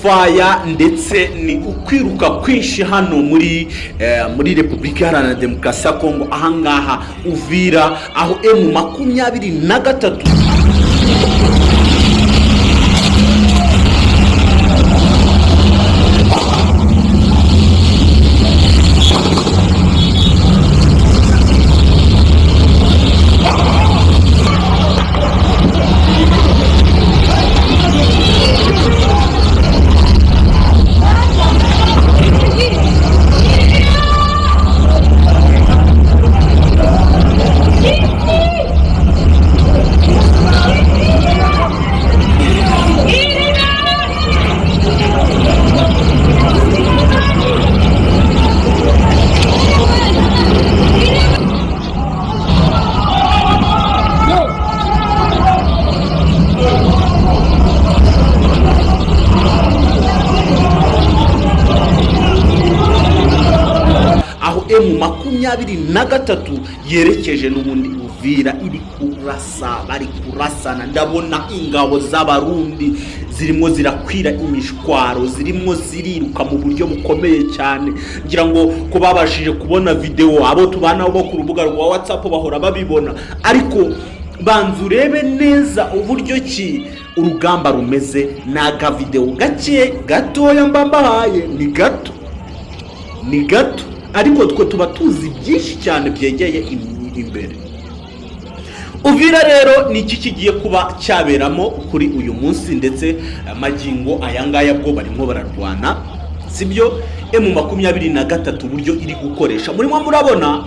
faya ndetse ni ukwiruka kwinshi hano muri Repubulika Iharanira Demokarasi ya Kongo, ahangaha Uvira, aho M23 M23 yerekeje n'ubundi Uvira, iri kurasa, bari kurasana. Ndabona ingabo z'abarundi zirimo zirakwira imishwaro, zirimo ziriruka mu buryo bukomeye cyane. Ngira ngo ko babashije kubona video, abo tubana bo ku rubuga rwa WhatsApp bahora babibona, ariko banza urebe neza uburyo ki urugamba rumeze. Naga video gake gatoya mbambahaye, ni gato ariko twe tuba tuzi byinshi cyane byegeye imbere. Uvira rero ni iki kigiye kuba cyaberamo kuri uyu munsi, ndetse magingo ayangaya bwo barimo bararwana, sibyo? M23 uburyo iri gukoresha, murimo murabona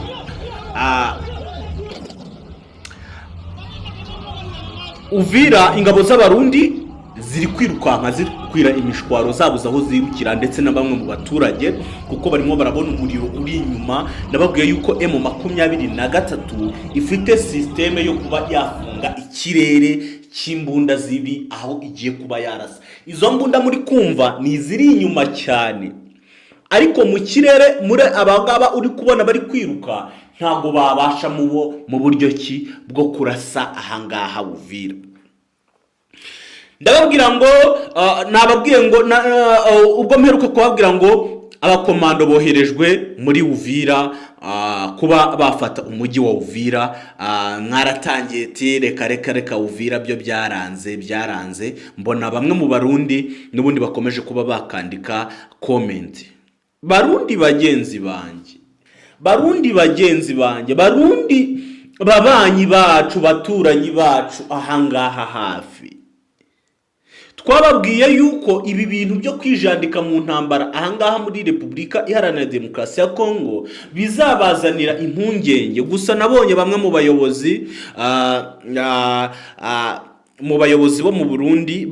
Uvira, ingabo z'abarundi ziri kwirukanka, ziri kwira imishwaro zabuze aho zirukira, ndetse na bamwe mu baturage kuko barimo barabona umuriro uri inyuma. Nababwiye yuko M23 ifite systeme yo kuba yafunga ikirere cy'imbunda ziri aho igiye kuba yarasa. Izo mbunda muri kumva ni ziri inyuma cyane, ariko mu kirere muri abangaba uri kubona bari kwiruka ntago babasha mu buryo ki bwo kurasa ahangaha Uvira. Ndababwira ngo nababwiye ngo ubwo mperuka kubabwira ngo abakomando boherejwe muri Uvira kuba bafata umujyi wa Uvira. Mwaratangiye ati reka Uvira byo byaranze. Mbona bamwe mu barundi n'ubundi bakomeje kuba bakandika comment. Barundi bagenzi banjye, Barundi babanyi bacu, baturanyi bacu ahangaha hafi, twababwiye yuko ibi bintu byo kwijandika mu ntambara ahangaha muri Repubulika Iharanira Demokarasi ya Kongo bizabazanira impungenge. Gusa nabonye bamwe mu bayobozi bo mu Burundi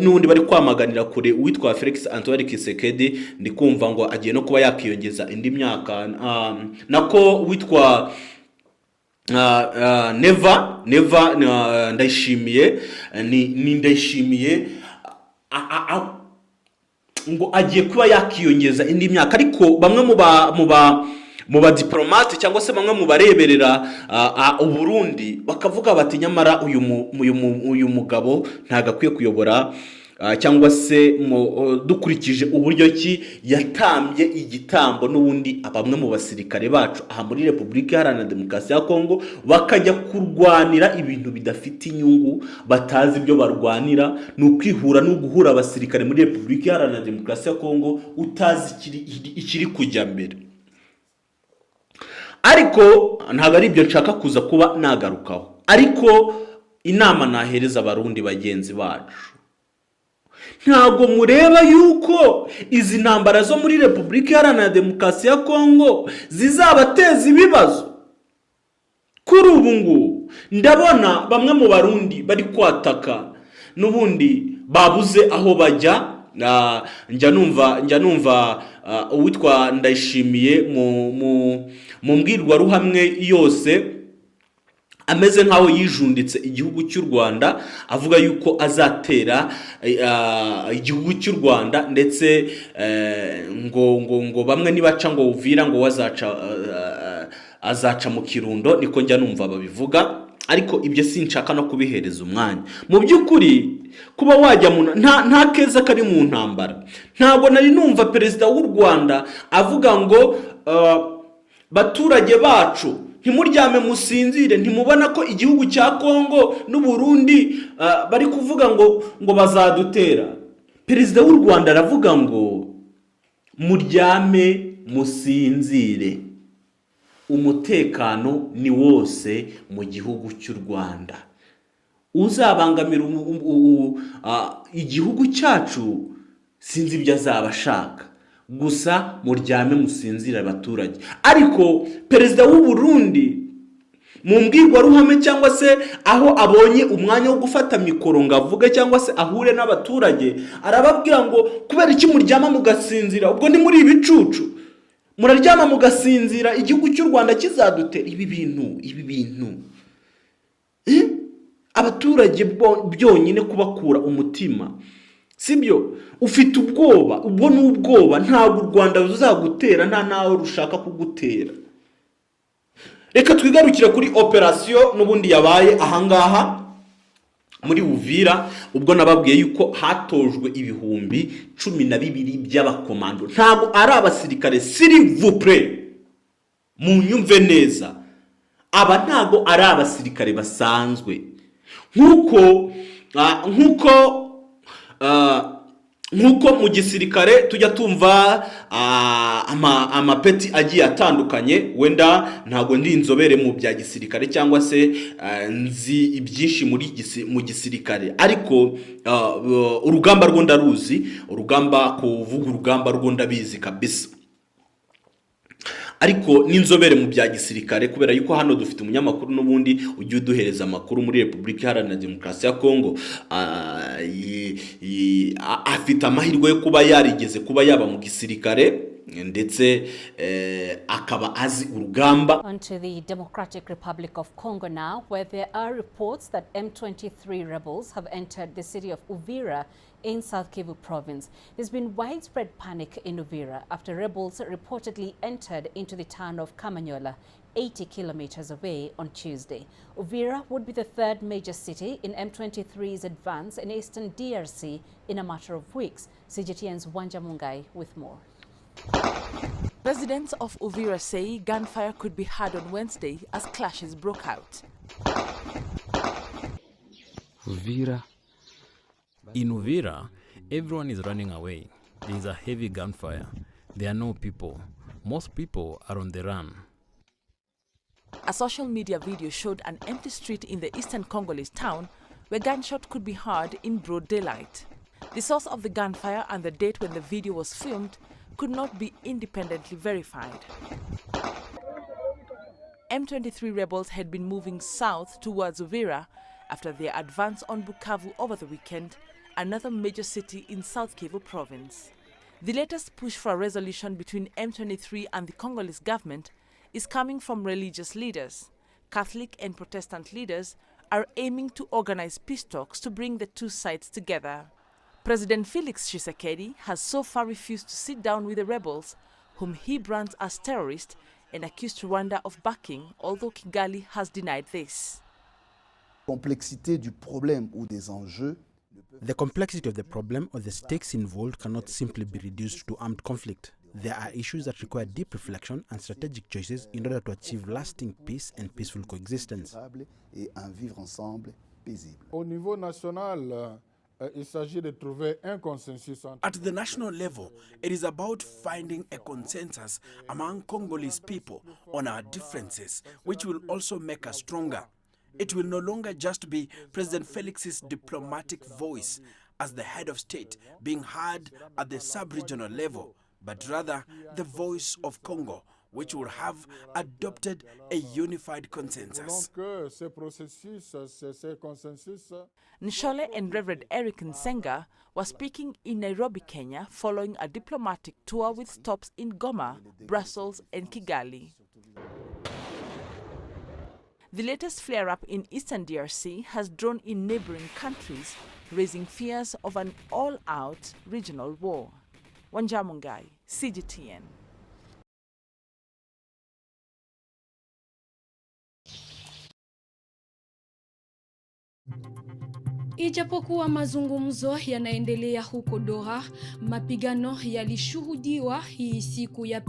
n'undi bari kwamaganira kure uwitwa Felix Antoine Tshisekedi. Ndi kumva ngo agiye no kuba yakiyongeza indi myaka, nako witwa Neva Ndayishimiye, ni Ndayishimiye ngo agiye kuba yakiyongeza indi myaka. Ariko bamwe mu ba diplomate cyangwa se bamwe mu bareberera Uburundi bakavuga bati nyamara uyu mugabo ntago akwiye kuyobora, cyangwa se dukurikije uburyo ki yatambye igitambo n'ubundi bamwe mu basirikare bacu aha muri Repubulika Iharanira Demokarasi ya Kongo bakajya kurwanira ibintu bidafite inyungu, batazi ibyo barwanira. Ni ukwihura no guhura abasirikare muri Repubulika Iharanira Demokarasi ya Kongo utazi ikiri kujya mbere. Ariko ntabwo ari ibyo nshaka kuza kuba nagarukaho, ariko inama nahereza abarundi bagenzi bacu, ntabwo mureba yuko izi ntambara zo muri Repubulika Iharanira Demokarasi ya Kongo zizabateza ibibazo? Kuri ubu ngubu ndabona bamwe mu barundi bari kwataka, n'ubundi babuze aho bajya. Njya numva uwitwa Ndayishimiye mu mbwirwaruhamwe yose ameze nkaho yijunditse igihugu cy'u Rwanda, avuga yuko azatera igihugu cy'u Rwanda, ndetse ngo bamwe nibaca ngo Uvira ngo azaca mu Kirundo, niko njya numva babivuga. ariko ibyo sinshaka no kubihereza umwanya. Mu by'ukuri kuba wajya nta keza kari mu ntambara. Ntabwo nari numva perezida w'u Rwanda avuga ngo baturage bacu ntimuryame musinzire, ntimubona ko igihugu cya Kongo n'u Burundi bari kuvuga ngo bazadutera. Perezida w'u Rwanda aravuga ngo muryame musinzire, umutekano ni wose mu gihugu cy'u Rwanda. Uzabangamira igihugu cyacu sinzi ibyo azaba ashaka, gusa muryame musinzire abaturage. Ariko perezida w'u Burundi mu mbwirwaruhame cyangwa se aho abonye umwanya wo gufata mikoro ngo avuge cyangwa se ahure n'abaturage, arababwira ngo kubera iki muryama mugasinzira? Ubwo ni muri ibicucu, muraryama mugasinzira igihugu cy'u Rwanda kizadutera. Ibi bintu abaturage byonyine kubakura umutima, sibyo? Ufite ubwoba, ubwo n'ubwoba, ntabwo u Rwanda ruzagutera, nta nawe rushaka kugutera. Reka twigarukire kuri operasiyo n'ubundi yabaye ahangaha muri Uvira, ubwo nababwiye yuko hatojwe ibihumbi 12 by'abakomando. Ntabwo ari abasirikare, s'il vous plaît, munyumve neza, aba ntabwo ari abasirikare basanzwe nkuko mu gisirikare tujya tumva amapeti agiye atandukanye. Wenda ntago ndi inzobere mu bya gisirikare cyangwa se nzi ibyinshi mu gisirikare, ariko urugamba rwo ndaruzi, kuvuga urugamba rwo ndabizi kabisa. Ariko n'inzobere mu bya gisirikare, kubera yuko hano dufite umunyamakuru n'ubundi ugiye uduhereza amakuru muri Repubulika Iharanira Demokarasi ya Kongo, afite amahirwe yo kuba yarigeze kuba yaba mu gisirikare ndetse akaba azi urugamba. Onto the Democratic Republic of Congo now, where there are reports that M23 rebels have entered the city of Uvira in South Kivu province. There's been widespread panic in Uvira after rebels reportedly entered into the town of Kamanyola, 80 kilometers away, on Tuesday. Uvira would be the third major city in M23's advance in eastern DRC in a matter of weeks. CGTN's Wanja Mungai with more. Residents of Uvira say gunfire could be heard on Wednesday as clashes broke out. In Uvira, everyone is running away. There is a heavy gunfire. There are no people. Most people are on the run. A social media video showed an empty street in the eastern Congolese town where gunshot could be heard in broad daylight. The source of the gunfire and the date when the video was filmed could not be independently verified. M23 rebels had been moving south towards Uvira after their advance on Bukavu over the weekend, another major city in South Kivu province. The latest push for a resolution between M23 and the Congolese government is coming from religious leaders. Catholic and Protestant leaders are aiming to organize peace talks to bring the two sides together. President Felix Tshisekedi has so far refused to sit down with the rebels, whom he brands as terrorists, and accused Rwanda of backing, although Kigali has denied this. Complexité du problème ou des enjeux. The complexity of the problem or the stakes involved cannot simply be reduced to armed conflict. There are issues that require deep reflection and strategic choices in order to achieve lasting peace and peaceful coexistence. Et un vivre ensemble paisible. Au niveau national, il s'agit de trouver un consensus. At the national level, it is about finding a consensus among Congolese people on our differences, which will also make us stronger. It will no longer just be President Felix's diplomatic voice as the head of state being heard at the sub-regional level, but rather the voice of Congo, which will have adopted a unified consensus. Nshole and Reverend Eric Nsenga were speaking in Nairobi, Kenya, following a diplomatic tour with stops in Goma, Brussels and Kigali. The latest flare-up in eastern DRC has drawn in neighboring countries, raising fears of an all-out regional war. Wanja Mungai, CGTN. Ijapokuwa mazungumzo yanaendelea huko Doha, mapigano yalishuhudiwa hii siku ya